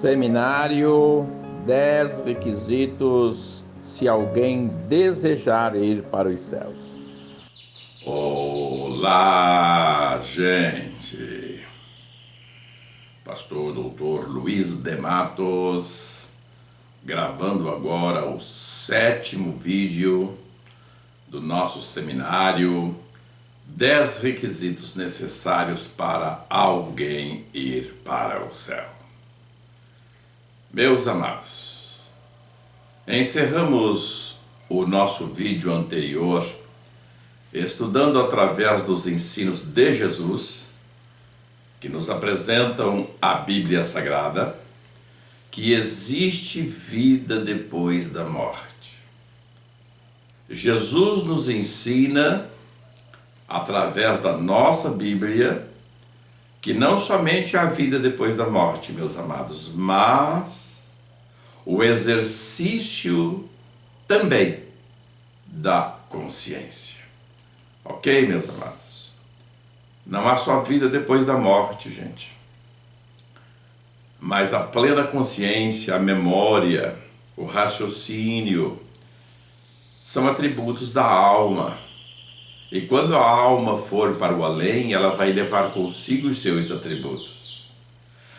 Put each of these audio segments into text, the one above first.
Seminário 10 requisitos se alguém desejar ir para os céus. Olá, gente! Pastor Dr. Luiz de Matos, gravando agora o 7º vídeo do nosso seminário 10 requisitos necessários para alguém ir para o céu. Meus amados, encerramos o nosso vídeo anterior estudando através dos ensinos de Jesus, que nos apresentam a Bíblia Sagrada, que existe vida depois da morte. Jesus nos ensina, através da nossa Bíblia, que não somente há vida depois da morte, meus amados, mas o exercício também da consciência. Ok, meus amados? Não há só vida depois da morte, gente. Mas a plena consciência, a memória, o raciocínio são atributos da alma. E quando a alma for para o além, ela vai levar consigo os seus atributos.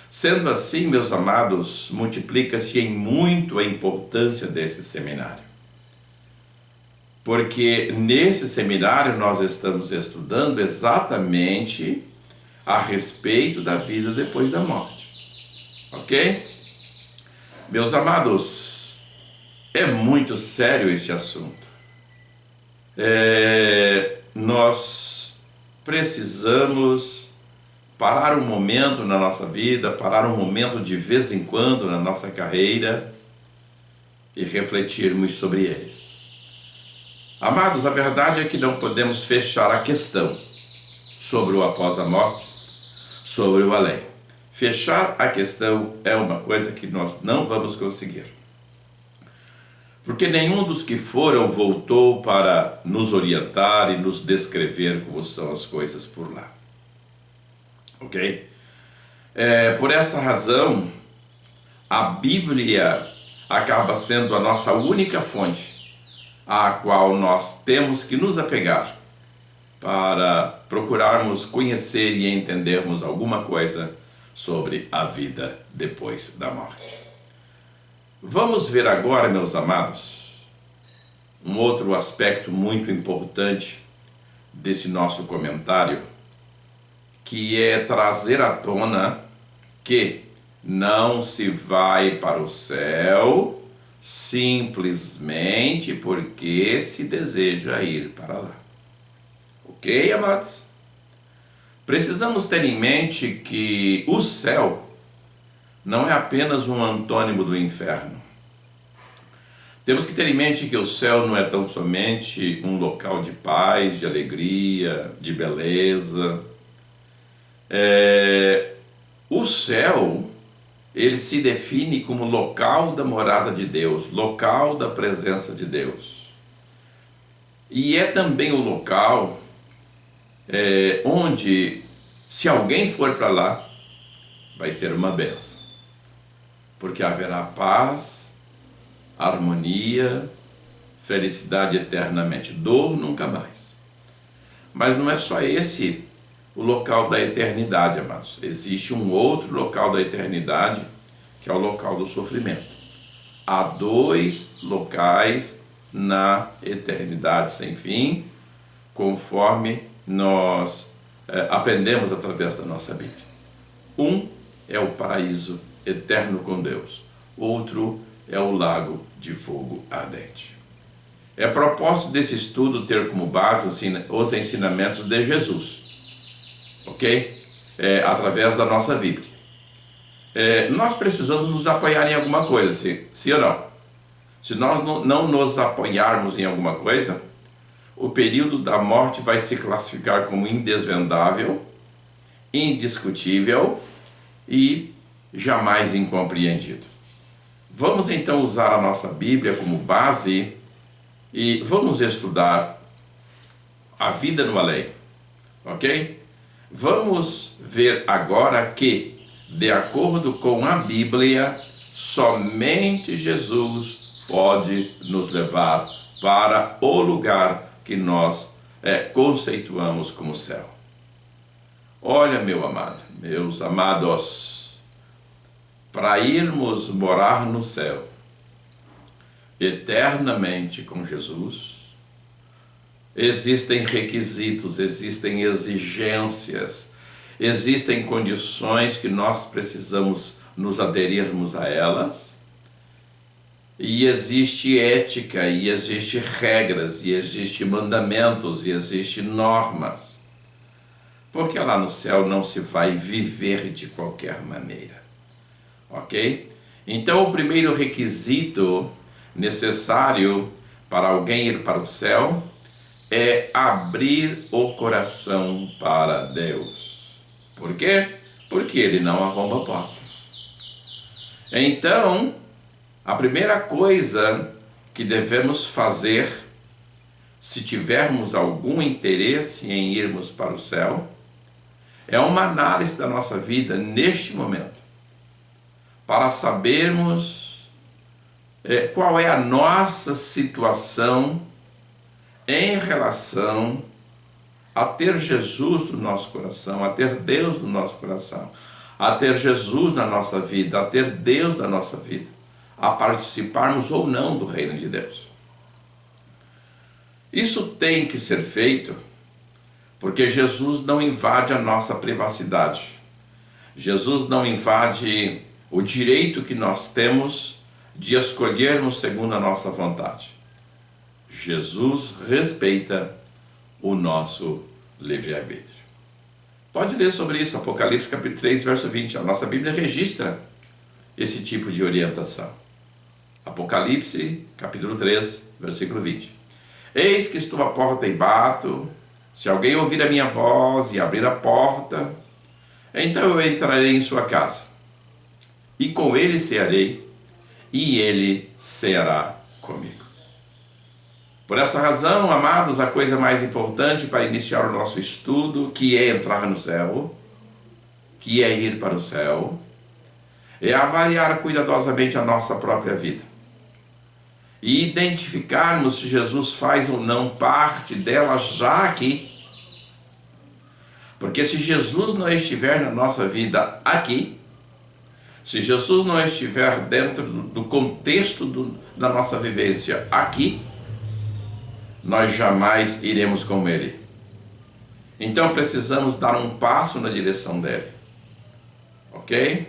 Sendo assim, meus amados, multiplica-se em muito a importância desse seminário. Porque nesse seminário nós estamos estudando exatamente a respeito da vida depois da morte. Ok? Meus amados, é muito sério esse assunto. Nós precisamos parar um momento na nossa vida, parar um momento de vez em quando na nossa carreira e refletirmos sobre eles. Amados, a verdade é que não podemos fechar a questão sobre o após a morte, sobre o além. Fechar a questão é uma coisa que nós não vamos conseguir. Porque nenhum dos que foram voltou para nos orientar e nos descrever como são as coisas por lá. Ok? Por essa razão, a Bíblia acaba sendo a nossa única fonte à qual nós temos que nos apegar para procurarmos conhecer e entendermos alguma coisa sobre a vida depois da morte. Vamos ver agora, meus amados, um outro aspecto muito importante desse nosso comentário, que é trazer à tona que não se vai para o céu simplesmente porque se deseja ir para lá. Ok, amados? Precisamos ter em mente que o céu não é apenas um antônimo do inferno. Temos que ter em mente que o céu não é tão somente um local de paz, de alegria, de beleza. O céu, ele se define como local da morada de Deus, local da presença de Deus. E é também o local onde, se alguém for para lá, vai ser uma bênção. Porque haverá paz, harmonia, felicidade eternamente. Dor nunca mais. Mas não é só esse o local da eternidade, amados. Existe um outro local da eternidade, que é o local do sofrimento. Há 2 locais na eternidade sem fim, conforme nós aprendemos através da nossa Bíblia. Um é o paraíso eterno com Deus. Outro é o lago de fogo ardente. É propósito desse estudo ter como base os ensinamentos de Jesus. Ok? Através da nossa Bíblia. Nós precisamos nos apoiar em alguma coisa, sim ou não? Se nós não nos apoiarmos em alguma coisa, o período da morte vai se classificar como indesvendável, indiscutível e jamais incompreendido. Vamos então usar a nossa Bíblia como base e vamos estudar a vida no além, ok? Vamos ver agora que de acordo com a Bíblia, somente Jesus pode nos levar para o lugar que nós conceituamos como céu. Olha, meu amado, meus amados, para irmos morar no céu eternamente com Jesus, existem requisitos, existem exigências, existem condições que nós precisamos nos aderirmos a elas, e existe ética, e existe regras, e existe mandamentos, e existe normas, porque lá no céu não se vai viver de qualquer maneira, ok? Então o primeiro requisito necessário para alguém ir para o céu é abrir o coração para Deus. Por quê? Porque Ele não arromba portas. Então, a primeira coisa que devemos fazer, se tivermos algum interesse em irmos para o céu, é uma análise da nossa vida neste momento, para sabermos qual é a nossa situação em relação a ter Jesus no nosso coração, a ter Deus no nosso coração, a ter Jesus na nossa vida, a ter Deus na nossa vida, a participarmos ou não do reino de Deus. Isso tem que ser feito porque Jesus não invade a nossa privacidade. Jesus não invade o direito que nós temos de escolhermos segundo a nossa vontade. Jesus respeita o nosso livre-arbítrio. Pode ler sobre isso, Apocalipse capítulo 3, verso 20. A nossa Bíblia registra esse tipo de orientação. Apocalipse capítulo 3, versículo 20. Eis que estou à porta e bato. Se alguém ouvir a minha voz e abrir a porta, então eu entrarei em sua casa, e com ele cearei, e ele ceará comigo. Por essa razão, amados, a coisa mais importante para iniciar o nosso estudo, que é entrar no céu, que é ir para o céu, é avaliar cuidadosamente a nossa própria vida e identificarmos se Jesus faz ou não parte dela já aqui. Porque se Jesus não estiver na nossa vida aqui, se Jesus não estiver dentro do contexto da nossa vivência aqui, nós jamais iremos com Ele. Então precisamos dar um passo na direção dele. Ok?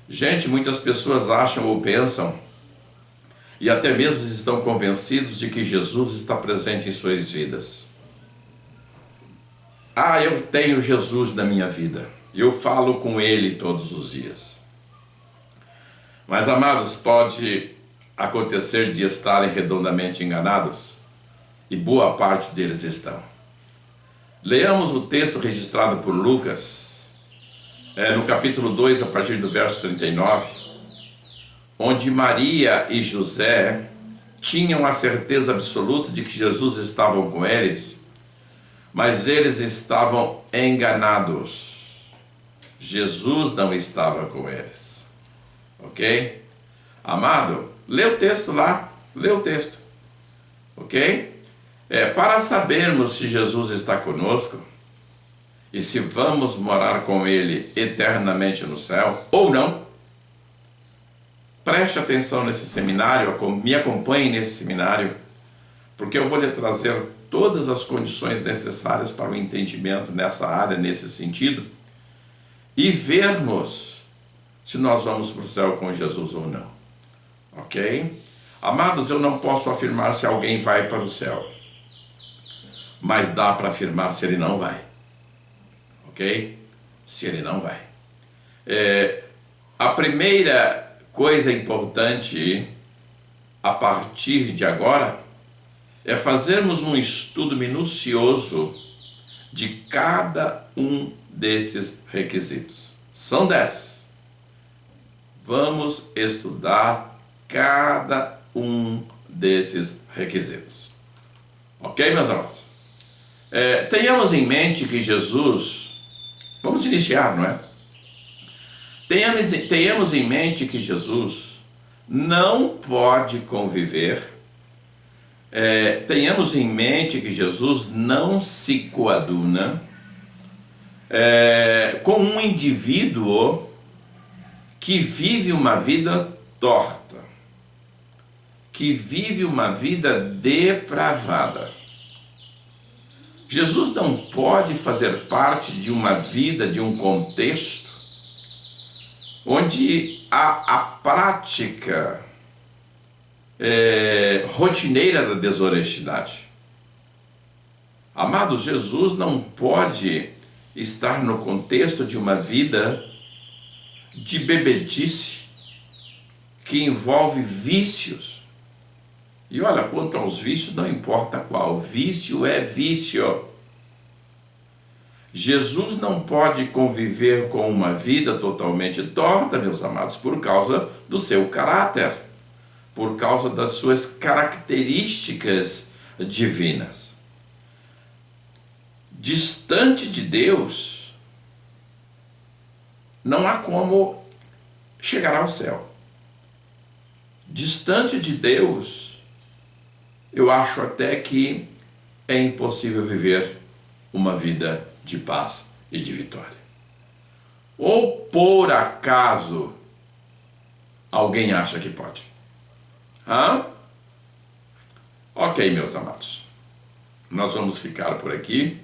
Gente, muitas pessoas acham ou pensam, e até mesmo estão convencidos de que Jesus está presente em suas vidas. Eu tenho Jesus na minha vida, eu falo com Ele todos os dias. Mas, amados, pode acontecer de estarem redondamente enganados, e boa parte deles estão. Leamos o texto registrado por Lucas, no capítulo 2, a partir do verso 39, onde Maria e José tinham a certeza absoluta de que Jesus estava com eles, mas eles estavam enganados. Jesus não estava com eles. Ok? Amado, lê o texto lá, lê o texto. Ok? Para sabermos se Jesus está conosco e se vamos morar com Ele eternamente no céu ou não, preste atenção nesse seminário, me acompanhe nesse seminário, porque eu vou lhe trazer todas as condições necessárias para o entendimento nessa área, nesse sentido, e vermos se nós vamos para o céu com Jesus ou não. Ok? Amados, eu não posso afirmar se alguém vai para o céu, mas dá para afirmar se ele não vai. Ok? Se ele não vai. A primeira coisa importante a partir de agora é fazermos um estudo minucioso de cada um desses requisitos. São 10. Vamos estudar cada um desses requisitos. Ok, meus amados? Tenhamos em mente que Jesus, vamos iniciar, não é? Tenhamos em mente que Jesus não pode conviver, tenhamos em mente que Jesus não se coaduna com um indivíduo que vive uma vida torta, que vive uma vida depravada. Jesus não pode fazer parte de uma vida, de um contexto, onde a prática rotineira da desonestidade. Amados, Jesus não pode estar no contexto de uma vida de bebedice que envolve vícios. E olha, quanto aos vícios, não importa qual, vício é vício. Jesus não pode conviver com uma vida totalmente torta, meus amados, por causa do seu caráter, por causa das suas características divinas. Distante de Deus, não há como chegar ao céu. Distante de Deus, eu acho até que é impossível viver uma vida de paz e de vitória. Ou por acaso alguém acha que pode? Ok, meus amados. Nós vamos ficar por aqui.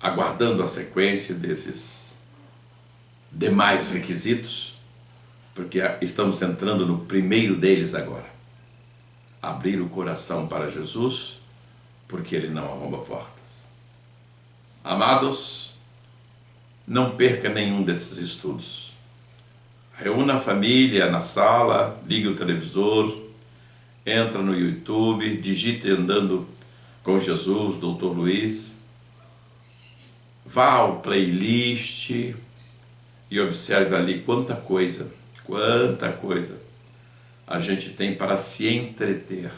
Aguardando a sequência desses demais requisitos, porque estamos entrando no primeiro deles agora. Abrir o coração para Jesus, porque Ele não arromba portas. Amados, não perca nenhum desses estudos. Reúna a família na sala, ligue o televisor, entra no YouTube, digite Andando com Jesus, Dr. Luiz, vá ao playlist e observe ali quanta coisa a gente tem para se entreter.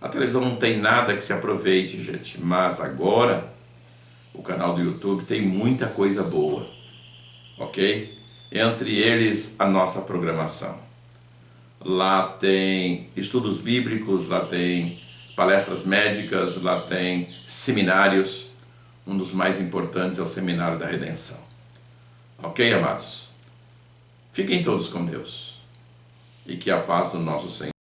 A televisão não tem nada que se aproveite, gente, mas agora o canal do YouTube tem muita coisa boa, ok? Entre eles a nossa programação. Lá tem estudos bíblicos, lá tem palestras médicas, lá tem seminários. Um dos mais importantes é o Seminário da Redenção. Ok, amados? Fiquem todos com Deus. E que a paz do nosso Senhor